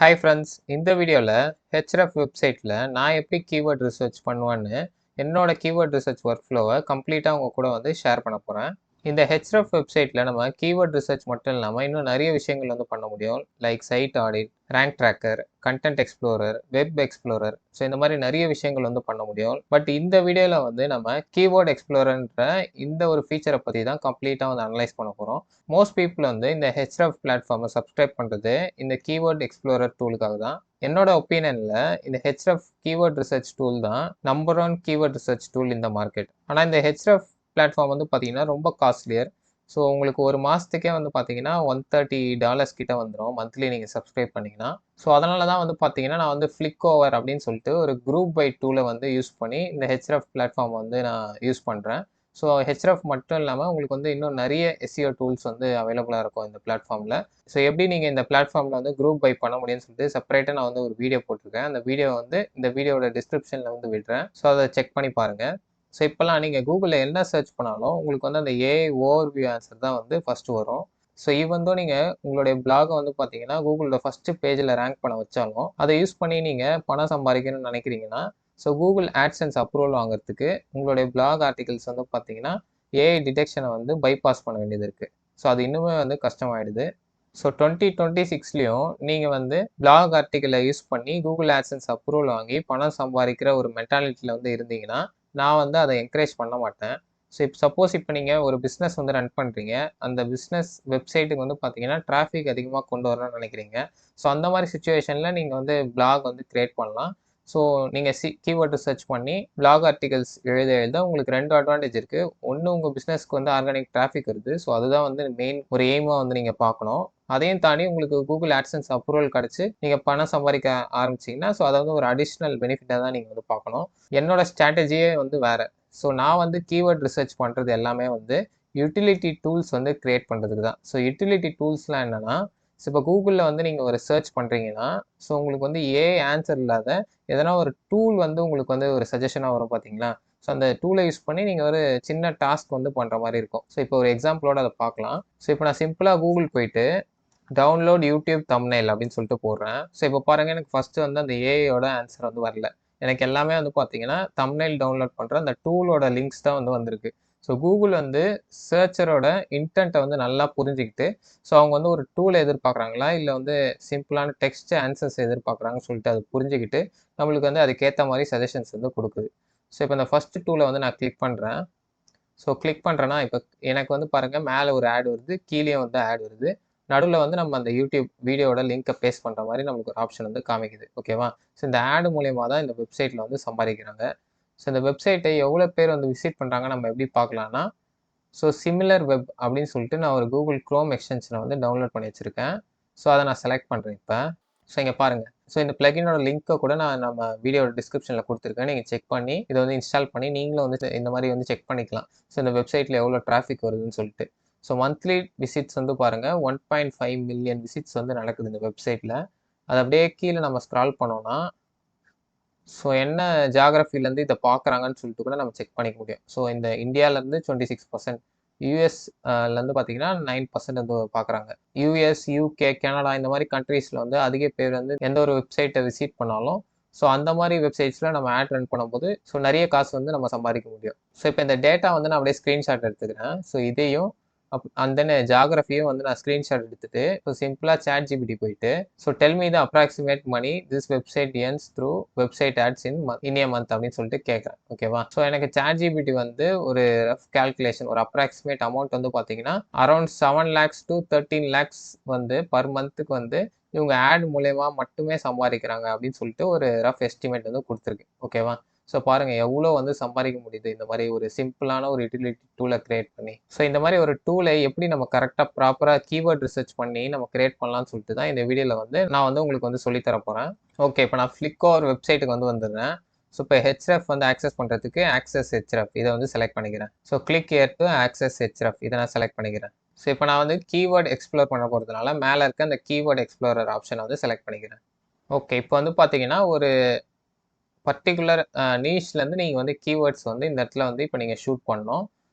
Hi friends, இந்த வீடியோவில் href வெப்சைட்டில் நான் எப்படி கீவேர்ட் ரிசர்ச் பண்ணுவேன்னு என்னோட கீவேர்ட் ரிசர்ச் ஒர்க் ஃப்ளோவை கம்ப்ளீட்டாக உங்கள் கூட வந்து ஷேர் பண்ண போகிறேன். இந்த ஹெச்ரஃப் வெப்சைட்டில் நம்ம கீவேர்ட் ரிசர்ச் மட்டும் இல்லாமல் இன்னும் நிறைய விஷயங்கள் வந்து பண்ண முடியும். Like site audit, rank tracker, content explorer, web explorer. So இந்த மாதிரி நிறைய விஷயங்கள் வந்து பண்ண முடியும். பட் இந்த வீடியோவில் வந்து நம்ம கீவேர்ட் எக்ஸ்ப்ளோரர்ன்ற இந்த ஒரு ஃபீச்சரை பற்றி தான் கம்ப்ளீட்டாக வந்து அனலைஸ் பண்ண போகிறோம். மோஸ்ட் பீப்புள் வந்து இந்த ஹெச்ரஃப் பிளாட்ஃபார்மை சப்ஸ்கிரைப் பண்ணுறது இந்த கீவேர்ட் எக்ஸ்ப்ளோரர் டூலுக்காக தான். என்னோட ஒப்பீனியனில் இந்த ஹெச்ரஃப் கீவேர்ட் ரிசர்ச் டூல் தான் நம்பர் 1 கீவேர்ட் ரிசர்ச் டூல் இந்த மார்க்கெட். ஆனால் இந்த ஹெச்ரஃப் பிளாட்ஃபார்ம் வந்து பார்த்தீங்கன்னா ரொம்ப காஸ்ட்லியர். ஸோ உங்களுக்கு ஒரு மாதத்துக்கே வந்து பார்த்தீங்கன்னா $130 கிட்ட வந்துடும் மந்த்லி நீங்கள் சப்ஸ்கிரைப் பண்ணிங்கன்னா. ஸோ அதனால தான் வந்து பார்த்தீங்கன்னா நான் வந்து ஃப்ளிக் ஓவர் அப்படின்னு சொல்லிட்டு ஒரு குரூப் பை டூலை வந்து யூஸ் பண்ணி இந்த ஹெச்ரஃப் பிளாட்ஃபார்ம் வந்து நான் யூஸ் பண்ணுறேன். ஸோ ஹெச்ரஃப் மட்டும் இல்லாமல் உங்களுக்கு வந்து இன்னும் நிறைய எஸ்இஓ டூல்ஸ் வந்து அவைலபிளாக இருக்கும் இந்த பிளாட்ஃபார்மில். ஸோ எப்படி நீங்கள் இந்த பிளாட்ஃபார்மில் வந்து குரூப் பை பண்ண முடியும்னு சொல்லிட்டு செப்பரேட்டாக நான் வந்து ஒரு வீடியோ போட்டிருக்கேன். அந்த வீடியோ வந்து இந்த வீடியோட டிஸ்கிரிப்ஷனில் வந்து விடுறேன். ஸோ அதை செக் பண்ணி பாருங்கள். ஸோ இப்போலாம் நீங்கள் கூகுளில் என்ன சர்ச் பண்ணாலும் உங்களுக்கு வந்து அந்த ஏஐ ஓவர்வியூ ஆன்சர் தான் வந்து ஃபஸ்ட்டு வரும். ஸோ ஈவன் நீங்கள் உங்களுடைய பிளாகை வந்து பார்த்தீங்கன்னா கூகுளோட ஃபஸ்ட்டு பேஜில் ரேங்க் பண்ண வச்சாலும் அதை யூஸ் பண்ணி நீங்கள் பணம் சம்பாதிக்கணும்னு நினைக்கிறீங்கன்னா, ஸோ கூகுள் ஆட்சன்ஸ் அப்ரூவல் வாங்குறதுக்கு உங்களுடைய பிளாக் ஆர்டிகல்ஸ் வந்து பார்த்தீங்கன்னா ஏஐ டிடெக்ஷனை வந்து பைபாஸ் பண்ண வேண்டியது இருக்குது. ஸோ அது இன்னுமே வந்து கஷ்டமாயிடுது. ஸோ 2026லேயும் நீங்கள் வந்து பிளாக் ஆர்டிக்கலை யூஸ் பண்ணி கூகுள் ஆட்சன்ஸ் அப்ரூவல் வாங்கி பணம் சம்பாதிக்கிற ஒரு மென்டாலிட்டியில் வந்து இருந்தீங்கன்னா நான் வந்து அதை என்கரேஜ் பண்ண மாட்டேன். ஸோ சப்போஸ் இப்போ நீங்கள் ஒரு பிஸ்னஸ் வந்து ரன் பண்ணுறீங்க, அந்த பிஸ்னஸ் வெப்சைட்டுக்கு வந்து பார்த்தீங்கன்னா டிராஃபிக் அதிகமாக கொண்டு வரணும்னு நினைக்கிறீங்க. ஸோ அந்த மாதிரி சுச்சுவேஷனில் நீங்கள் வந்து பிளாக் வந்து கிரியேட் பண்ணலாம். ஸோ நீங்கள் கீவேர்ட் ரிசர்ச் பண்ணி பிளாக் ஆர்டிகல்ஸ் எழுத உங்களுக்கு 2 அட்வான்டேஜ் இருக்குது. ஒன்று, உங்கள் பிஸ்னஸ்க்கு வந்து ஆர்கானிக் டிராஃபிக் வருது. ஸோ அதுதான் வந்து மெயின் ஒரு எய்மாக வந்து நீங்கள் பார்க்கணும். அதையும் தாண்டி உங்களுக்கு கூகுள் ஆட்சன்ஸ் அப்ரூவல் கிடச்சி நீங்கள் பணம் சம்பாதிக்க ஆரம்பிச்சிங்கன்னா, ஸோ அதை வந்து ஒரு அடிஷ்னல் பெனிஃபிட்டாக தான் நீங்கள் வந்து பார்க்கணும். என்னோட ஸ்ட்ராட்டஜியே வந்து வேறு. ஸோ நான் வந்து கீவேர்ட் ரிசர்ச் பண்ணுறது எல்லாமே வந்து யூட்டிலிட்டி டூல்ஸ் வந்து கிரியேட் பண்ணுறதுக்கு தான். ஸோ யூட்டிலிட்டி டூல்ஸ்லாம் என்னென்னா, ஸோ இப்போ கூகுளில் வந்து நீங்கள் ஒரு சர்ச் பண்ணுறீங்கன்னா, ஸோ உங்களுக்கு வந்து ஏஐ ஆன்சர் இல்லாத எதனா ஒரு டூல் வந்து உங்களுக்கு வந்து ஒரு சஜஷனாக வரும் பார்த்தீங்களா? ஸோ அந்த டூலை யூஸ் பண்ணி நீங்கள் ஒரு சின்ன டாஸ்க் வந்து பண்ணுற மாதிரி இருக்கும். ஸோ இப்போ ஒரு எக்ஸாம்பிளோட அதை பார்க்கலாம். ஸோ இப்போ நான் சிம்பிளாக கூகுள் போயிட்டு டவுன்லோட் யூடியூப் தம்ப்நெயில் அப்படின்னு சொல்லிட்டு போடுறேன். ஸோ இப்போ பாருங்கள், எனக்கு ஃபஸ்ட்டு வந்து அந்த ஏஐயோட ஆன்சர் வந்து வரல. எனக்கு எல்லாமே வந்து பார்த்தீங்கன்னா தம்ப்நெயில் டவுன்லோட் பண்ணுற அந்த டூலோட லிங்க்ஸ் தான் வந்து வந்திருக்கு. ஸோ கூகுள் வந்து சர்ச்சரோட இன்டென்ட்டை வந்து நல்லா புரிஞ்சுக்கிட்டு, ஸோ அவங்க வந்து ஒரு டூலை எதிர்பார்க்குறாங்களா, இல்லை வந்து சிம்பிளான டெக்ஸ்ட் ஆன்சர்ஸ் எதிர்பார்க்குறாங்கன்னு சொல்லிட்டு அதை புரிஞ்சுக்கிட்டு நம்மளுக்கு வந்து அதுக்கேற்ற மாதிரி சஜஷன்ஸ் வந்து கொடுக்குது. ஸோ இப்போ இந்த ஃபஸ்ட்டு டூலை வந்து நான் கிளிக் பண்ணுறேன். ஸோ கிளிக் பண்ணுறேன்னா இப்போ எனக்கு வந்து பாருங்கள், மேலே ஒரு ஆட் வருது, கீழே வந்து ஆட் வருது. நடுவில் வந்து நம்ம அந்த யூடியூப் வீடியோட லிங்கை பேஸ்ட் பண்ணுற மாதிரி நமக்கு ஒரு ஆப்ஷன் வந்து காமிக்குது. ஓகேவா? ஸோ இந்த ஆடு மூலியமாக தான் இந்த வெப்சைட்டில் வந்து சம்பாதிக்கிறாங்க. ஸோ இந்த வெப்சைட்டை எவ்வளோ பேர் வந்து விசிட் பண்ணுறாங்க நம்ம எப்படி பார்க்கலான்னா, ஸோ சிமிலர் வெப் அப்படின்னு சொல்லிட்டு நான் ஒரு கூகுள் க்ரோம் எக்ஸ்டென்ஷனை வந்து டவுன்லோட் பண்ணி வச்சுருக்கேன். ஸோ அதை நான் செலக்ட் பண்ணுறேன் இப்போ. ஸோ இங்கே பாருங்கள், ஸோ இந்த பிளகினோட லிங்க்கை கூட நான் நம்ம வீடியோட டிஸ்கிரிப்ஷனில் கொடுத்துருக்கேன். நீங்கள் செக் பண்ணி இதை வந்து இன்ஸ்டால் பண்ணி நீங்களும் வந்து இந்த மாதிரி வந்து செக் பண்ணிக்கலாம். ஸோ இந்த வெப்சைட்டில் எவ்வளோ டிராஃபிக் வருதுன்னு சொல்லிட்டு. ஸோ மந்த்லி விசிட்ஸ் வந்து பாருங்கள் 1.5 மில்லியன் விசிட்ஸ் வந்து நடக்குது இந்த வெப்சைட்டில். அது அப்படியே கீழே நம்ம ஸ்க்ரால் பண்ணோன்னா, ஸோ என்ன ஜியாகிரஃபிலேருந்து இதை பார்க்குறாங்கன்னு சொல்லிட்டு கூட நம்ம செக் பண்ணிக்க முடியும். ஸோ இந்த இந்தியாவிலேருந்து 26%, யூஎஸ்லேருந்து பார்த்தீங்கன்னா 9% வந்து பார்க்குறாங்க. யூஎஸ், யூகே, கனடா இந்த மாதிரி கண்ட்ரீஸில் வந்து அதிக பேர் வந்து எந்த ஒரு வெப்சைட்டை விசிட் பண்ணாலும், ஸோ அந்த மாதிரி வெப்சைட்ஸில் நம்ம ஆட் ரன் பண்ணும்போது ஸோ நிறைய காசு வந்து நம்ம சம்பாதிக்க முடியும். ஸோ இப்போ இந்த டேட்டா வந்து நான் அப்படியே ஸ்க்ரீன்ஷாட் எடுத்துக்கிறேன். ஸோ இதையும் அந்த ஜியாகிரஃபியும் வந்து நான் ஸ்க்ரீன்ஷாட் எடுத்துட்டு இப்போ சிம்பிளாக சாட் ஜிபிடி போயிட்டு, so tell me the approximate money this website earns through website ads in a month அப்படின்னு சொல்லிட்டு கேட்குறேன். ஓகேவா? ஸோ எனக்கு சாட் ஜிபிடி வந்து ஒரு ரஃப் கேல்குலேஷன், ஒரு அப்ராக்சிமேட் அமௌண்ட் வந்து பார்த்தீங்கன்னா அரௌண்ட் 7 lakhs to 13 lakhs வந்து பர் மந்த்துக்கு வந்து இவங்க ஆட் மூலயமா மட்டுமே சம்பாதிக்கிறாங்க அப்படின்னு சொல்லிட்டு ஒரு ரஃப் எஸ்டிமேட் வந்து கொடுத்துருக்கு. ஓகேவா? ஸோ பாருங்கள் எவ்வளோ வந்து சம்பாதிக்க முடியுது இந்த மாதிரி ஒரு சிம்பிளான ஒரு யூட்டிலிட்டி டூலை கிரியேட் பண்ணி. ஸோ இந்த மாதிரி ஒரு டூலை எப்படி நம்ம கரெக்டாக ப்ராப்பராக கீவேர்ட் ரிசர்ச் பண்ணி நம்ம கிரியேட் பண்ணலாம்னு சொல்லிட்டு தான் இந்த வீடியோவில் வந்து நான் வந்து உங்களுக்கு வந்து சொல்லித்தர போகிறேன். ஓகே, இப்போ நான் ஃப்ளிக்கோ ஒரு வெப்சைட்டுக்கு வந்து வந்துடுறேன். ஸோ இப்போ ஹெச்ரஃப் வந்து ஆக்சஸ் பண்ணுறதுக்கு ஆக்சஸ் ஹெச்ரஃப் இதை வந்து செலக்ட் பண்ணிக்கிறேன். So click here to access href இதை நான் செலக்ட் பண்ணிக்கிறேன். ஸோ இப்போ நான் வந்து கீவேர்ட் எக்ஸ்ப்ளோர் பண்ண போகிறதுனால மேலே இருக்க அந்த கீவேர்ட் எக்ஸ்ப்ளோரர் ஆப்ஷனை வந்து செலக்ட் பண்ணிக்கிறேன். ஓகே, இப்போ வந்து பார்த்தீங்கன்னா ஒரு பர்டிகுலர் நீஷ்லேருந்து நீங்கள் வந்து கீவேர்ட்ஸ் வந்து இந்த இடத்துல வந்து இப்போ நீங்கள் ஷூட் பண்ணணும்.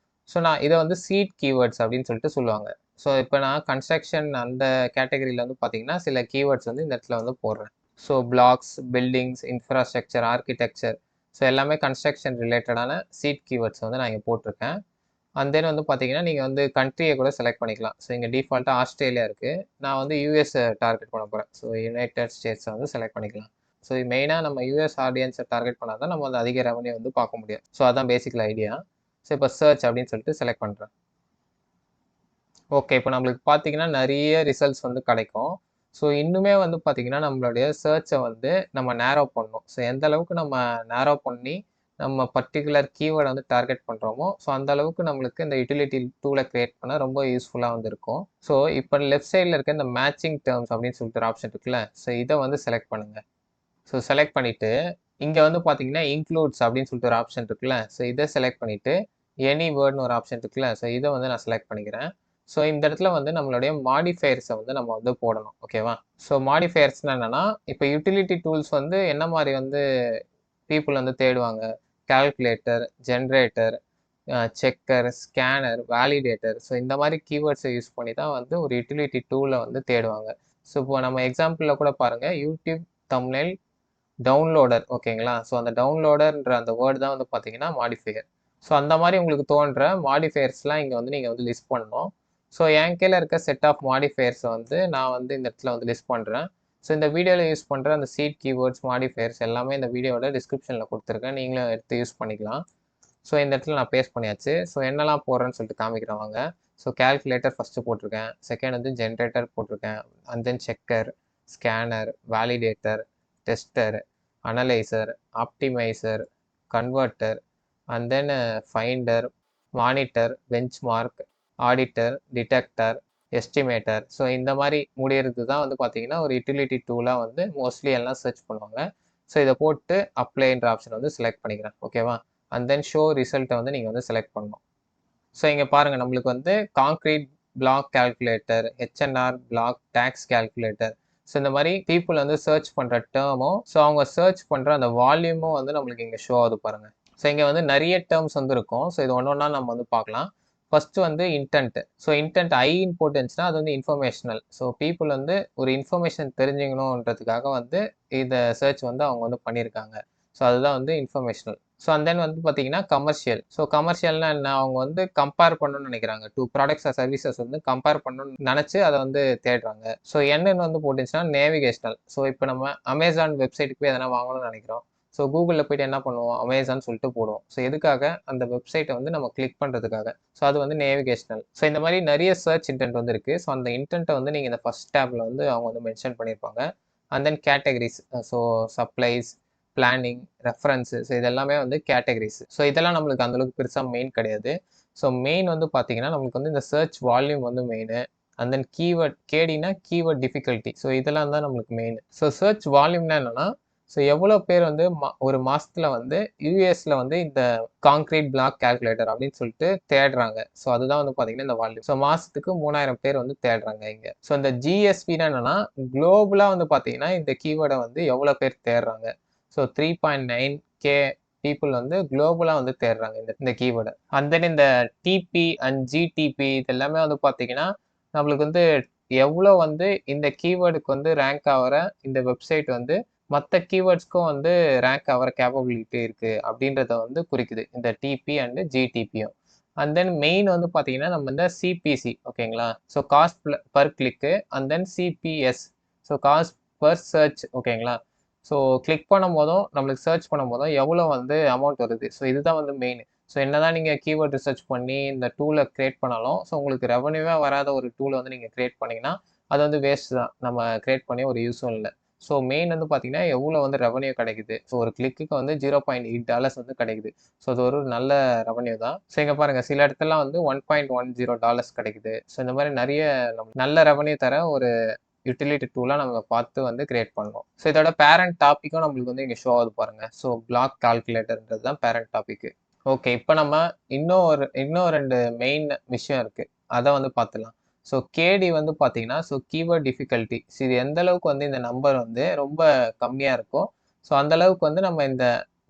ஸோ நான் இதை வந்து சீட் கீவேர்ட்ஸ் அப்படின்னு சொல்லிட்டு சொல்லுவாங்க. ஸோ இப்போ நான் கன்ஸ்ட்ரக்ஷன் அந்த கேட்டகரியில் வந்து பார்த்தீங்கன்னா சில கீவேர்ட்ஸ் வந்து இந்த இடத்துல வந்து போடுறேன். So blocks, buildings, infrastructure, architecture, so எல்லாமே கன்ஸ்ட்ரக்ஷன் ரிலேட்டடான சீட் கீவேர்ட்ஸ் வந்து நான் இங்கே போட்டிருக்கேன். அண்ட் தென் வந்து பார்த்தீங்கன்னா நீங்கள் வந்து கண்ட்ரியை கூட செலக்ட் பண்ணிக்கலாம். ஸோ இங்கே டிஃபால்ட்டாக ஆஸ்திரேலியா இருக்குது. நான் வந்து யூஎஸ் டார்கெட் பண்ண போகிறேன். ஸோ யுனைடெட் ஸ்டேட்ஸை வந்து செலக்ட் பண்ணிக்கலாம். ஸோ மெயினாக நம்ம யூஎஸ் ஆடியன்ஸை டார்கெட் பண்ணால் தான் நம்ம வந்து அதிக ரெவன்யூ வந்து பார்க்க முடியும். ஸோ அதான் பேசிக்கல் ஐடியா. ஸோ இப்போ சர்ச் அப்படின்னு சொல்லிட்டு செலக்ட் பண்ணுறேன். ஓகே, இப்போ நம்மளுக்கு பார்த்தீங்கன்னா நிறைய ரிசல்ட்ஸ் வந்து கிடைக்கும். ஸோ இன்னுமே வந்து பார்த்தீங்கன்னா நம்மளுடைய சர்ச்சை வந்து நம்ம நேரோ பண்ணணும். ஸோ எந்த அளவுக்கு நம்ம நேரோ பண்ணி நம்ம பர்டிகுலர் கீவேர்டை வந்து டார்கெட் பண்ணுறோமோ, ஸோ அந்த அளவுக்கு நம்மளுக்கு இந்த யூட்டிலிட்டி டூலை கிரியேட் பண்ண ரொம்ப யூஸ்ஃபுல்லாக வந்து இருக்கும். ஸோ இப்போ லெஃப்ட் சைடில் இருக்க இந்த மேட்சிங் டேர்ம்ஸ் அப்படின்னு சொல்லிட்டு ஒரு ஆப்ஷன் இருக்குல்ல, ஸோ இதை வந்து செலக்ட் பண்ணுங்கள். ஸோ செலக்ட் பண்ணிவிட்டு இங்கே வந்து பார்த்தீங்கன்னா இன்க்ளூட்ஸ் அப்படின்னு சொல்லிட்டு ஒரு ஆப்ஷன் இருக்குல்ல, ஸோ இதை செலக்ட் பண்ணிவிட்டு எனி வேர்ட்னு ஒரு ஆப்ஷன் இருக்குல்ல, ஸோ இதை வந்து நான் செலக்ட் பண்ணிக்கிறேன். ஸோ இந்த இடத்துல வந்து நம்மளுடைய மாடிஃபயர்ஸை வந்து நம்ம வந்து போடணும். ஓகேவா? ஸோ மாடிஃபயர்ஸ்னால் என்னென்னா, இப்போ யூட்டிலிட்டி டூல்ஸ் வந்து என்ன மாதிரி வந்து பீப்புள் வந்து தேடுவாங்க? Calculator, generator, checker, scanner, validator, so இந்த மாதிரி கீவேர்ட்ஸை யூஸ் பண்ணி தான் வந்து ஒரு யூட்டிலிட்டி டூலை வந்து தேடுவாங்க. ஸோ இப்போ நம்ம எக்ஸாம்பிளில் கூட பாருங்கள், யூடியூப் தம்ப்நெயில் டவுன்லோடர். ஓகேங்களா? ஸோ அந்த டவுன்லோடர்ன்ற அந்த வேர்டு தான் வந்து பார்த்தீங்கன்னா மாடிஃபையர். ஸோ அந்த மாதிரி உங்களுக்கு தோன்ற மாடிஃபயர்ஸ்லாம் இங்கே வந்து நீங்கள் வந்து லிஸ்ட் பண்ணணும். ஸோ என் கீழே இருக்க செட் ஆஃப் மாடிஃபயர்ஸை வந்து நான் வந்து இந்த இடத்துல வந்து லிஸ்ட் பண்ணுறேன். ஸோ இந்த வீடியோவில் யூஸ் பண்ணுற அந்த சீட் கீவேர்ட்ஸ், மாடிஃபயர்ஸ் எல்லாமே இந்த வீடியோவோட டிஸ்கிரிப்ஷனில் கொடுத்துருக்கேன். நீங்களும் எடுத்து யூஸ் பண்ணிக்கலாம். ஸோ இந்த இடத்துல நான் பேஸ்ட் பண்ணியாச்சு. ஸோ என்னெல்லாம் போடுறேன்னு சொல்லிட்டு காமிக்கிறேன் வாங்க. ஸோ கால்குலேட்டர் ஃபஸ்ட்டு போட்டிருக்கேன். செகண்ட் வந்து ஜென்ரேட்டர் போட்டிருக்கேன். And then checker, scanner, validator, tester, analyser, optimiser, converter, and then finder, monitor, benchmark, auditor, detector, estimator. So இந்த மாதிரி முடியறது தான் வந்து பார்த்தீங்கன்னா ஒரு யூட்டிலிட்டி டூலாக வந்து மோஸ்ட்லி எல்லாம் சர்ச் பண்ணுவாங்க. ஸோ இதை போட்டு அப்ளைன்ற ஆப்ஷன் வந்து செலக்ட் பண்ணிக்கிறேன். ஓகேவா? அண்ட் தென் ஷோ ரிசல்ட்டை வந்து நீங்கள் வந்து செலக்ட் பண்ணணும். ஸோ இங்கே பாருங்கள், நம்மளுக்கு வந்து concrete block calculator, HNR block tax calculator, so இந்த மாதிரி பீப்புள் வந்து சர்ச் பண்ணுற டேர்மும், ஸோ அவங்க சர்ச் பண்ணுற அந்த வால்யூமும் வந்து நம்மளுக்கு இங்கே ஷோ ஆகுது பாருங்கள். ஸோ இங்கே வந்து நிறைய டேர்ம்ஸ் வந்து இருக்கும். ஸோ இது ஒன்று ஒன்றா நம்ம வந்து பார்க்கலாம். ஃபர்ஸ்ட் வந்து இன்டென்ட். ஸோ இன்டென்ட் ஐன்னு போட்டுருந்துச்சுன்னா அது வந்து இன்ஃபர்மேஷனல். ஸோ பீப்புள் வந்து ஒரு இன்ஃபர்மேஷன் தெரிஞ்சுக்கணுன்றதுக்காக வந்து இதை சர்ச் வந்து அவங்க வந்து பண்ணியிருக்காங்க. ஸோ அதுதான் வந்து இன்ஃபர்மேஷனல். ஸோ அண்ட் தென் வந்து பார்த்தீங்கன்னா கமர்ஷியல். ஸோ கமர்ஷியல்னா என்ன? அவங்க வந்து கம்பேர் பண்ணணும்னு நினைக்கிறாங்க. டூ ப்ராடக்ட்ஸ் ஆர் சர்வீசஸ் வந்து கம்பேர் பண்ணணும்னு நினச்சி அதை வந்து தேடுறாங்க. ஸோ என்னன்னு வந்து போட்டுச்சுன்னா நேவிகேஷனல். ஸோ இப்போ நம்ம அமேசான் வெப்சைட்டுக்கு போய் எதனா வாங்கணும்னு நினைக்கிறோம். ஸோ கூகுளில் போய்ட்டு என்ன பண்ணுவோம்? அமேசான் சொல்லிட்டு போடுவோம். ஸோ எதுக்காக? அந்த வெப்சைட்டை வந்து நம்ம கிளிக் பண்ணுறதுக்காக. ஸோ அது வந்து நேவிகேஷனல். ஸோ இந்த மாதிரி நிறைய சர்ச் இன்டென்ட் வந்து இருக்குது. ஸோ அந்த இன்டென்ட்டை வந்து நீங்கள் இந்த ஃபர்ஸ்ட் டேப்பில் வந்து அவங்க வந்து மென்ஷன் பண்ணியிருப்பாங்க. And then categories. So supplies, planning, reference, so இதெல்லாமே வந்து கேட்டகரிஸ். ஸோ இதெல்லாம் நம்மளுக்கு அந்தளவுக்கு பெருசாக மெயின் கிடையாது. ஸோ மெயின் வந்து பார்த்தீங்கன்னா நம்மளுக்கு வந்து இந்த சர்ச் வால்யூம் வந்து மெயினு. அண்ட் தென் கீவேர்ட், கேடினா கீவேர்ட் டிஃபிகல்ட்டி. ஸோ இதெல்லாம் தான் நம்மளுக்கு மெயின். ஸோ சர்ச் வால்யூம்னா என்னென்னா, ஸோ எவ்வளோ பேர் வந்து ஒரு மாதத்தில் வந்து யூஎஸில் வந்து இந்த கான்க்ரீட் பிளாக் கால்குலேட்டர் அப்படின்னு சொல்லிட்டு தேடுறாங்க. ஸோ அதுதான் வந்து பார்த்தீங்கன்னா இந்த வால்யூம். ஸோ மாதத்துக்கு 3000 பேர் வந்து தேடுறாங்க இங்கே. ஸோ இந்த ஜிஎஸ்பின்னா என்னென்னா, குளோபலாக வந்து பார்த்தீங்கன்னா இந்த கீவேர்டை வந்து எவ்வளோ பேர் தேடுறாங்க. ஸோ 3.9K பீப்புள் வந்து குளோபலாக வந்து தேடுறாங்க இந்த கீவேர்டை. அண்ட் தென் இந்த டிபி அண்ட் ஜிடிபி இது எல்லாமே வந்து பார்த்தீங்கன்னா நம்மளுக்கு வந்து எவ்வளோ வந்து இந்த கீவேர்டுக்கு வந்து ரேங்க் ஆகிற இந்த வெப்சைட் வந்து மற்ற கீவேர்ட்ஸ்க்கும் வந்து ரேங்க் ஆகிற கேப்பபிலிட்டி இருக்குது அப்படின்றத வந்து குறிக்குது இந்த டிபி அண்டு ஜிடிபியும். அண்ட் தென் மெயின் வந்து பார்த்தீங்கன்னா நம்ம இந்த சிபிசி. ஓகேங்களா? So cost per click. And then CPS. So cost per search. ஓகேங்களா? ஸோ கிளிக் பண்ணும் போதும் நம்மளுக்கு சர்ச் பண்ணும் போதும் எவ்வளோ வந்து அமௌண்ட் வருது. ஸோ இதுதான் வந்து மெயின். ஸோ என்ன தான் நீங்கள் கீவேர்ட் ரிசர்ச் பண்ணி இந்த டூலை க்ரியேட் பண்ணாலும், ஸோ உங்களுக்கு ரெவன்யூவே வராத ஒரு டூலை வந்து நீங்கள் க்ரியேட் பண்ணிங்கன்னா அது வந்து வேஸ்ட் தான். நம்ம க்ரியேட் பண்ணி ஒரு யூஸும் இல்லை. ஸோ மெயின் வந்து பார்த்தீங்கன்னா எவ்வளோ வந்து ரெவன்யூ கிடைக்குது. ஸோ ஒரு கிளிக்கு வந்து $0.8 வந்து கிடைக்குது. ஸோ அது ஒரு நல்ல ரெவன்யூ தான். ஸோ இங்கே பாருங்கள், சில இடத்துலாம் வந்து $1.10 கிடைக்குது. ஸோ இந்த மாதிரி நிறைய நல்ல ரெவன்யூ தர ஒரு யூட்டிலிட்டி டூலாக நம்ம பார்த்து வந்து கிரியேட் பண்ணணும். ஸோ இதோட பேரண்ட் டாப்பிக்கும் நம்மளுக்கு வந்து இங்கே ஷோ ஆகுது பாருங்கள். ஸோ பிளாக் கால்குலேட்டர்ன்றது தான் பேரண்ட் டாபிக். ஓகே, இப்போ நம்ம இன்னும் 2 மெயின் விஷயம் இருக்குது, அதை வந்து பார்த்துலாம். ஸோ கேடி வந்து பார்த்தீங்கன்னா ஸோ கீவேர்ட் டிஃபிகல்ட்டி. இது எந்த அளவுக்கு வந்து இந்த நம்பர் வந்து ரொம்ப கம்மியாக இருக்கும், ஸோ அந்த அளவுக்கு வந்து நம்ம இந்த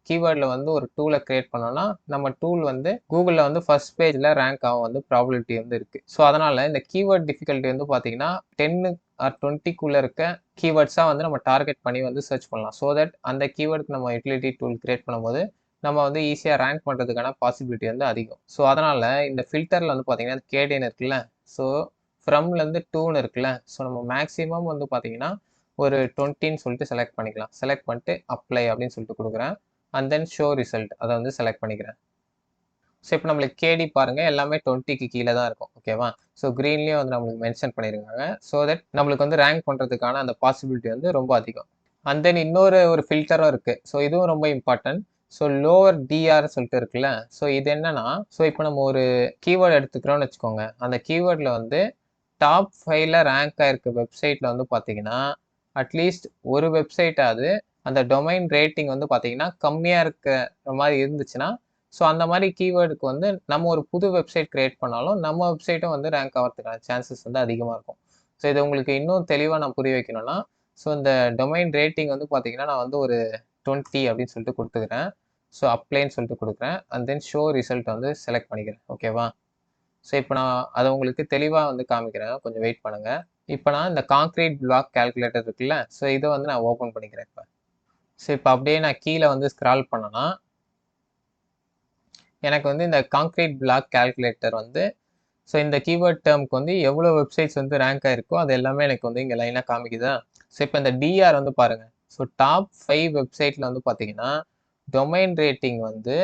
கீவேர்டில் வந்து ஒரு டூலை கிரியேட் பண்ணோம்னா நம்ம டூல் வந்து கூகுளில் வந்து ஃபர்ஸ்ட் பேஜில் ரேங்க் ஆகும் வந்து ப்ராபபிலிட்டி வந்து இருக்குது. ஸோ அதனால் இந்த கீவேர்ட் டிஃபிகல்ட்டி வந்து பார்த்தீங்கன்னா 10 ஆர் 20க்குள்ளே இருக்க கீவேர்ட்ஸாக வந்து நம்ம டார்கெட் பண்ணி வந்து சர்ச் பண்ணலாம். ஸோ தட் அந்த கீவேர்டுக்கு நம்ம யூட்டிலிட்டி டூல் கிரியேட் பண்ணும்போது நம்ம வந்து ஈஸியாக ரேங்க் பண்ணுறதுக்கான பாசிபிலிட்டி வந்து அதிகம். ஸோ அதனால் இந்த ஃபில்டரில் வந்து பார்த்தீங்கன்னா கேடின்னு இருக்குல்ல, ஸோ ஃப்ரம்லேருந்து டூன்னு இருக்குல்ல, ஸோ நம்ம மேக்ஸிமம் வந்து பார்த்தீங்கன்னா ஒரு 20ன்னு சொல்லிட்டு செலக்ட் பண்ணிக்கலாம். செலக்ட் பண்ணிட்டு அப்ளை அப்படின்னு சொல்லிட்டு கொடுக்குறேன். அண்ட் தென் ஷோ ரிசல்ட் அதை வந்து செலக்ட் பண்ணிக்கிறேன். ஸோ இப்போ நம்மளுக்கு கேடி பாருங்கள் எல்லாமே 20க்கு கீழே தான் இருக்கும். ஓகேவா? ஸோ க்ரீன்லேயும் வந்து நம்மளுக்கு மென்ஷன் பண்ணியிருக்காங்க. ஸோ தட் நம்மளுக்கு வந்து ரேங்க் பண்ணுறதுக்கான அந்த பாசிபிலிட்டி வந்து ரொம்ப அதிகம். அண்ட் தென் இன்னொரு ஃபில்டரும் இருக்குது. ஸோ இதுவும் ரொம்ப இம்பார்ட்டன்ட். ஸோ லோவர் டிஆர் சொல்லிட்டு இருக்குல்ல, ஸோ இது என்னன்னா, ஸோ இப்போ நம்ம ஒரு கீவேர்டு எடுத்துக்கிறோம்னு வச்சுக்கோங்க. அந்த கீவேர்டில் வந்து டாப் 5ல ரேங்க் ஆயிருக்க வெப்சைட்டில் வந்து பார்த்தீங்கன்னா அட்லீஸ்ட் ஒரு வெப்சைட்டாவது அந்த டொமைன் ரேட்டிங் வந்து பார்த்தீங்கன்னா கம்மியாக இருக்கிற மாதிரி இருந்துச்சுன்னா, ஸோ அந்த மாதிரி கீவேர்டுக்கு வந்து நம்ம ஒரு புது வெப்சைட் கிரியேட் பண்ணாலும் நம்ம வெப்சைட்டும் வந்து ரேங்க் ஆகிறதுக்கான சான்சஸ் வந்து அதிகமாக இருக்கும். ஸோ இதை உங்களுக்கு இன்னும் தெளிவாக நான் புரிய வைக்கணும்னா, ஸோ இந்த டொமைன் ரேட்டிங் வந்து பார்த்தீங்கன்னா நான் வந்து ஒரு 20 அப்படின்னு சொல்லிட்டு கொடுத்துக்கிறேன். ஸோ அப்ளைன்னு சொல்லிட்டு கொடுக்குறேன். அண்ட் தென் ஷோ ரிசல்ட் வந்து செலக்ட் பண்ணிக்கிறேன். ஓகேவா? ஸோ இப்போ நான் அதை உங்களுக்கு தெளிவாக வந்து காமிக்கிறேன். கொஞ்சம் வெயிட் பண்ணுங்கள். இப்போ நான் இந்த கான்க்ரீட் பிளாக் கால்குலேட்டர் இருக்குல்ல, ஸோ இதை வந்து நான் ஓப்பன் பண்ணிக்கிறேன் இப்போ. ஸோ இப்போ அப்படியே நான் கீழே வந்து ஸ்க்ரால் பண்ணேன்னா எனக்கு வந்து இந்த கான்க்ரீட் பிளாக் கால்குலேட்டர் வந்து ஸோ இந்த கீவேர்ட் டேர்முக்கு வந்து எவ்வளோ வெப்சைட்ஸ் வந்து ரேங்க் ஆயிருக்கோ அது எல்லாமே எனக்கு வந்து இங்கே லைனாக காமிக்குதா. ஸோ இப்போ இந்த டிஆர் வந்து பாருங்கள். ஸோ டாப் 5 வெப்சைட்டில் வந்து பார்த்தீங்கன்னா டொமைன் ரேட்டிங் வந்து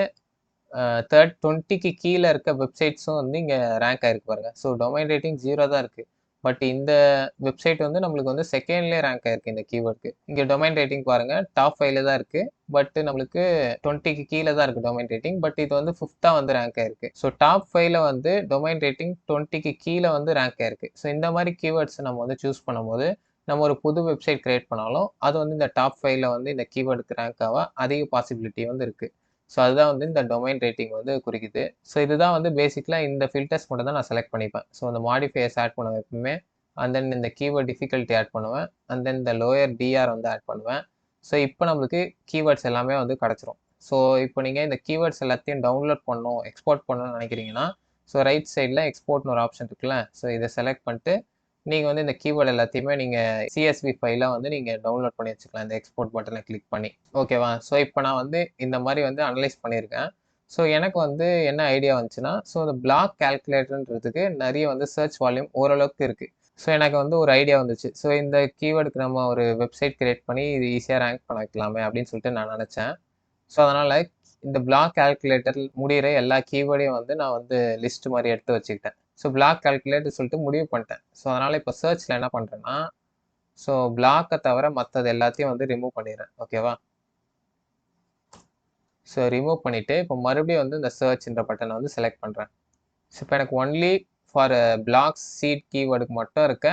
20க்கு கீழே இருக்க வெப்சைட்ஸும் வந்து இங்கே ரேங்க் ஆயிருக்கு பாருங்க. ஸோ டொமைன் ரேட்டிங் 0 தான் இருக்குது. பட் இந்த வெப்சைட் வந்து நம்மளுக்கு வந்து செகண்ட்லேயே ரேங்க் ஆயிருக்கு இந்த கீவேர்டுக்கு. இங்கே டொமைன் ரேட்டிங் பாருங்கள் டாப் 5ல தான் இருக்குது. பட் நம்மளுக்கு 20க்கு கீழே தான் இருக்குது டொமைன் ரேட்டிங். பட் இது வந்து 5th வந்து ரேங்க் ஆயிருக்கு. ஸோ டாப் 5ல வந்து டொமைன் ரேட்டிங் 20க்கு கீழே வந்து ரேங்க் ஆயிருக்கு. ஸோ இந்த மாதிரி கீவேர்ட்ஸ் நம்ம வந்து சூஸ் பண்ணும்போது நம்ம ஒரு புது வெப்சைட் கிரியேட் பண்ணாலும் அது வந்து இந்த டாப் 5ல வந்து இந்த கீவேர்டுக்கு ரேங்க் ஆக அதிக பாசிபிலிட்டி வந்து இருக்குது. ஸோ அதுதான் வந்து இந்த டொமைன் ரேட்டிங் வந்து குறிக்குது. ஸோ இதுதான் வந்து பேசிக்கலாக இந்த ஃபில்டர்ஸ் மட்டும் தான் நான் செலக்ட் பண்ணிப்பேன். ஸோ இந்த மாடிஃபையர்ஸ் ஆட் பண்ணுவேன் எப்பவுமே. அண்ட் தென் இந்த கீவேர்ட் டிஃபிகல்ட்டி ஆட் பண்ணுவேன். அண்ட் தென் இந்த லோயர் டிஆர் வந்து ஆட் பண்ணுவேன். ஸோ இப்போ நம்மளுக்கு கீவேர்ட்ஸ் எல்லாமே வந்து கிடச்சிரும். ஸோ இப்போ நீங்கள் இந்த கீவேர்ட்ஸ் எல்லாத்தையும் டவுன்லோட் பண்ணணும், எக்ஸ்போர்ட் பண்ணணும்னு நினைக்கிறீங்கன்னா, ஸோ ரைட் சைடில் எக்ஸ்போர்ட்னு ஒரு ஆப்ஷன் இருக்குல்ல, ஸோ இதை செலக்ட் பண்ணிட்டு நீங்கள் வந்து இந்த கீவேர்டு எல்லாத்தையுமே நீங்கள் சிஎஸ்வி ஃபைலாக வந்து நீங்கள் டவுன்லோட் பண்ணி வச்சுக்கலாம் இந்த எக்ஸ்போர்ட் பட்டனை கிளிக் பண்ணி. ஓகேவா? ஸோ இப்போ நான் வந்து இந்த மாதிரி வந்து அனலைஸ் பண்ணியிருக்கேன். ஸோ எனக்கு வந்து என்ன ஐடியா வந்துச்சுன்னா, ஸோ இந்த பிளாக் கால்குலேட்டர்ன்றதுக்கு நிறைய வந்து சர்ச் வால்யூம் ஓரளவுக்கு இருக்குது. ஸோ எனக்கு வந்து ஒரு ஐடியா வந்துச்சு. ஸோ இந்த கீவேர்டுக்கு நம்ம ஒரு வெப்சைட் கிரியேட் பண்ணி இது ஈஸியாக ரேங்க் பண்ண வைக்கலாமே அப்படின்னு சொல்லிட்டு நான் நினச்சேன். ஸோ அதனால் இந்த பிளாக் கால்குலேட்டர் முடிகிற எல்லா கீவேர்டையும் வந்து நான் வந்து லிஸ்ட் மாதிரி எடுத்து வச்சுக்கிட்டேன். ஸோ பிளாக் கால்குலேட்டர் சொல்லிட்டு முடிவு பண்ணிட்டேன். ஸோ அதனால் இப்போ சர்ச்சில் என்ன பண்ணுறேன்னா, ஸோ பிளாக்கை தவிர மற்றது எல்லாத்தையும் வந்து ரிமூவ் பண்ணிடுறேன். ஓகேவா? ஸோ ரிமூவ் பண்ணிவிட்டு இப்போ மறுபடியும் வந்து இந்த சர்ச்ன்ற பட்டனை வந்து செலக்ட் பண்ணுறேன். ஸோ இப்போ எனக்கு ஒன்லி ஃபார் பிளாக் சீட் கீவேர்டுக்கு மட்டும் இருக்க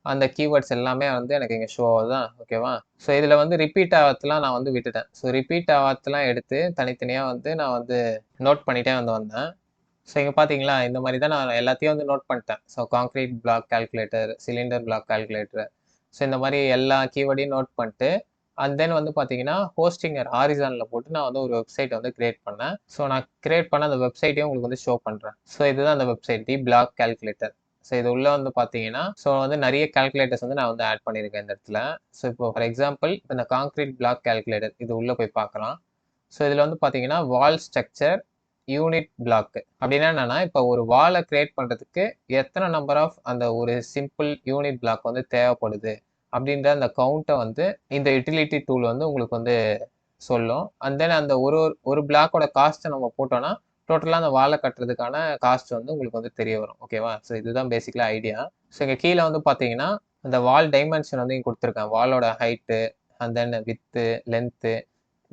அந்த கீவேர்ட்ஸ் எல்லாமே வந்து எனக்கு இங்கே ஷோ ஆகுதான். ஓகேவா? ஸோ இதில் வந்து ரிப்பீட் ஆகிறதுலாம் நான் வந்து விட்டுட்டேன். ஸோ ரிப்பீட் ஆகிறதுலாம் எடுத்து தனித்தனியாக வந்து நான் வந்து நோட் பண்ணிகிட்டே வந்து வந்தேன். ஸோ இங்கே பார்த்தீங்களா, இந்த மாதிரி தான் நான் எல்லாத்தையும் வந்து நோட் பண்ணிட்டேன். So concrete block calculator, cylinder block calculator, so இந்த மாதிரி எல்லா கீவேர்டையும் நோட் பண்ணிட்டு அண்ட் தென் வந்து பார்த்தீங்கன்னா ஹோஸ்டிங்கர் ஹாரிசானில் போட்டு நான் வந்து ஒரு வெப்சைட் வந்து கிரியேட் பண்ணேன். ஸோ நான் கிரியேட் பண்ண அந்த வெப்சைட்டையும் உங்களுக்கு வந்து ஷோ பண்ணுறேன். ஸோ இதுதான் அந்த வெப்சைட் தி பிளாக் கால்குலேட்டர். ஸோ இது உள்ளே வந்து பார்த்தீங்கன்னா ஸோ வந்து நிறைய கால்குலேட்டர்ஸ் வந்து நான் வந்து ஆட் பண்ணியிருக்கேன் இந்த இடத்துல. ஸோ இப்போ ஃபார் எக்ஸாம்பிள் இப்போ இந்த கான்க்ரீட் பிளாக் கால்குலேட்டர் இது உள்ளே போய் பார்க்கலாம். ஸோ இதில் வந்து பார்த்தீங்கன்னா வால் ஸ்ட்ரக்சர் யூனிட் பிளாக் அப்படின்னா என்னன்னா, இப்போ ஒரு வாலை கிரியேட் பண்ணுறதுக்கு எத்தனை நம்பர் ஆஃப் அந்த ஒரு சிம்பிள் யூனிட் பிளாக் வந்து தேவைப்படுது அப்படின்ற அந்த கவுண்ட்டை வந்து இந்த யூட்டிலிட்டி டூல் வந்து உங்களுக்கு வந்து சொல்லும். அண்ட் தென் அந்த ஒரு பிளாக்கோட காஸ்ட்டை நம்ம போட்டோம்னா டோட்டலாக அந்த வாலை கட்டுறதுக்கான காஸ்ட் வந்து உங்களுக்கு வந்து தெரிய வரும். ஓகேவா? ஸோ இதுதான் பேசிக்கலாக ஐடியா. ஸோ இங்கே கீழே வந்து பார்த்தீங்கன்னா அந்த வால் டைமென்ஷன் வந்து இங்கே கொடுத்துருக்கேன். வாலோட height and then width length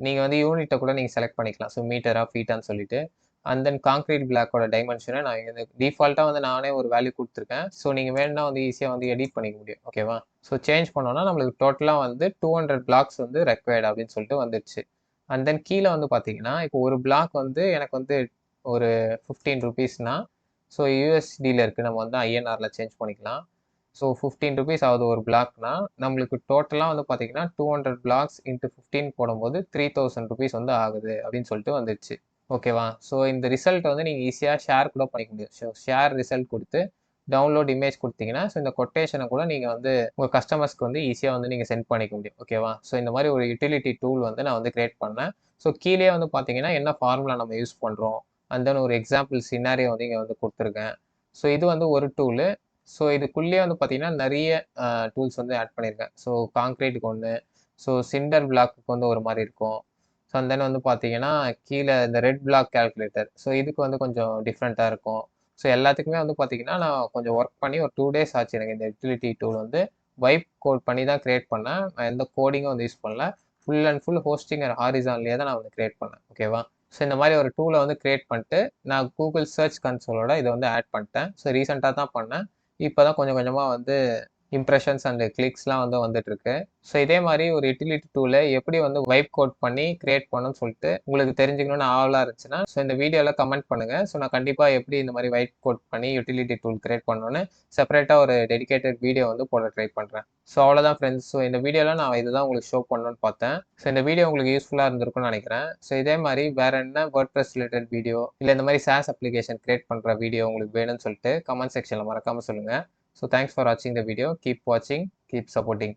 நீங்கள் வந்து யூனிட்டை கூட நீங்கள் செலக்ட் பண்ணிக்கலாம். ஸோ மீட்டரா ஃபீட்டான்னு சொல்லிட்டு அண்ட் தென் கான்க்ரீட் பிளாக்கோட டைமென்ஷனை நான் இங்கே டிஃபால்ட்டாக வந்து நானே ஒரு வேல்யூ கொடுத்துருக்கேன். ஸோ நீங்கள் வேணும்னா வந்து ஈஸியாக வந்து எடிட் பண்ணிக்க முடியும். ஓகேவா? ஸோ சேஞ்ச் பண்ணோன்னா நம்மளுக்கு டோட்டலாக வந்து 200 பிளாக்ஸ் வந்து ரெக்வயர்டு அப்படின்னு சொல்லிட்டு வந்துடுச்சு. அண்ட் தென் கீழே வந்து பார்த்தீங்கன்னா இப்போ ஒரு பிளாக் வந்து எனக்கு வந்து ஒரு 15 ருபீஸ்னா ஸோ யூஎஸ்டியில் இருக்குது, நம்ம வந்து ஐஎன்ஆரில் சேஞ்ச் பண்ணிக்கலாம். ஸோ 15 ருபீஸ் ஆகுது ஒரு பிளாக்னா நம்மளுக்கு டோட்டலாக வந்து பார்த்தீங்கன்னா 200 பிளாக்ஸ் இன்ட்டு 15 போடும்போது 3000 ருபீஸ் வந்து ஆகுது அப்படின்னு சொல்லிட்டு வந்துடுச்சு. ஓகேவா? ஸோ இந்த ரிசல்ட் வந்து நீங்கள் ஈஸியாக ஷேர் கூட பண்ணிக்க முடியும். ஸோ ஷேர் ரிசல்ட் கொடுத்து டவுன்லோட் இமேஜ் கொடுத்தீங்கன்னா ஸோ இந்த கொட்டேஷனை கூட நீங்கள் வந்து உங்கள் கஸ்டமர்ஸ்க்கு வந்து ஈஸியாக வந்து நீங்கள் சென்ட் பண்ணிக்க முடியும். ஓகேவா? ஸோ இந்த மாதிரி ஒரு யூட்டிலிட்டி டூல் வந்து நான் வந்து கிரியேட் பண்ணேன். ஸோ கீழே வந்து பார்த்தீங்கன்னா என்ன ஃபார்முலா நம்ம யூஸ் பண்ணுறோம் அண்ட் தென் ஒரு எக்ஸாம்பிள் சினாரியோ வந்து இங்கே வந்து கொடுத்துருக்கேன். ஸோ இது வந்து ஒரு டூலு. ஸோ இதுக்குள்ளேயே வந்து பார்த்தீங்கன்னா நிறைய டூல்ஸ் வந்து ஆட் பண்ணியிருக்கேன். ஸோ காங்க்ரீட்டுக்கு ஒன்று, ஸோ சிண்டர் பிளாக்குக்கு வந்து ஒரு மாதிரி இருக்கும். ஸோ அண்ட் தென் வந்து பார்த்தீங்கன்னா கீழே இந்த ரெட் பிளாக் கால்குலேட்டர். ஸோ இதுக்கு வந்து கொஞ்சம் டிஃப்ரெண்ட்டாக இருக்கும். ஸோ எல்லாத்துக்குமே வந்து பார்த்தீங்கன்னா நான் கொஞ்சம் ஒர்க் பண்ணி ஒரு 2 டேஸ் ஆச்சு எனக்கு இந்த யூட்டிலிட்டி டூல் வந்து வைப் கோட் பண்ணி தான் கிரியேட் பண்ணேன். நான் எந்த கோடிங்கும் வந்து யூஸ் பண்ணல. Full and full hosting and ஹாரிசான்லேயே தான் நான் வந்து கிரியேட் பண்ணேன். ஓகேவா? ஸோ இந்த மாதிரி ஒரு டூலை வந்து கிரியேட் பண்ணிட்டு நான் கூகுள் சர்ச் கன்சோலோட இதை வந்து ஆட் பண்ணிட்டேன். ஸோ ரீசெண்டாக தான் பண்ணேன். இப்போ தான் கொஞ்சம் கொஞ்சமாக வந்து இம்ப்ரெஷன்ஸ் அண்ட் கிளிக்ஸ்லாம் வந்து வந்துட்டுருக்கு. ஸோ இதே மாதிரி ஒரு யூட்டிலிட்டி டூலை எப்படி வந்து வைப் கோட் பண்ணி கிரியேட் பண்ணணும்னு சொல்லிட்டு உங்களுக்கு தெரிஞ்சுக்கணும்னு ஆவலாக இருந்துச்சுன்னா ஸோ இந்த வீடியோவில் கமெண்ட் பண்ணுங்கள். ஸோ நான் கண்டிப்பாக எப்படி இந்த மாதிரி வைப் கோட் பண்ணி யூட்டிலிட்டி டூல் கிரியேட் பண்ணணும்னு செப்பரேட்டாக ஒரு டெடிகேட்டட் வீடியோ வந்து போட ட்ரை பண்ணுறேன். ஸோ அவ்வளோதான் ஃப்ரெண்ட்ஸ். ஸோ இந்த வீடியோவில் நான் இதுதான் உங்களுக்கு ஷோ பண்ணணும்னு பார்த்தேன். ஸோ இந்த வீடியோ உங்களுக்கு யூஸ்ஃபுல்லாக இருந்திருக்கும்னு நினைக்கிறேன். ஸோ இதே மாதிரி வேறு என்ன வேர்ட்பிரஸ் ரிலேட்டட் வீடியோ இல்லை இந்த மாதிரி SaaS அப்ளிகேஷன் கிரியேட் பண்ணுற வீடியோ உங்களுக்கு வேணும்னு சொல்லிட்டு கமெண்ட் செக்ஷனில் மறக்காமல் சொல்லுங்கள். So thanks for watching the video. Keep watching, keep supporting.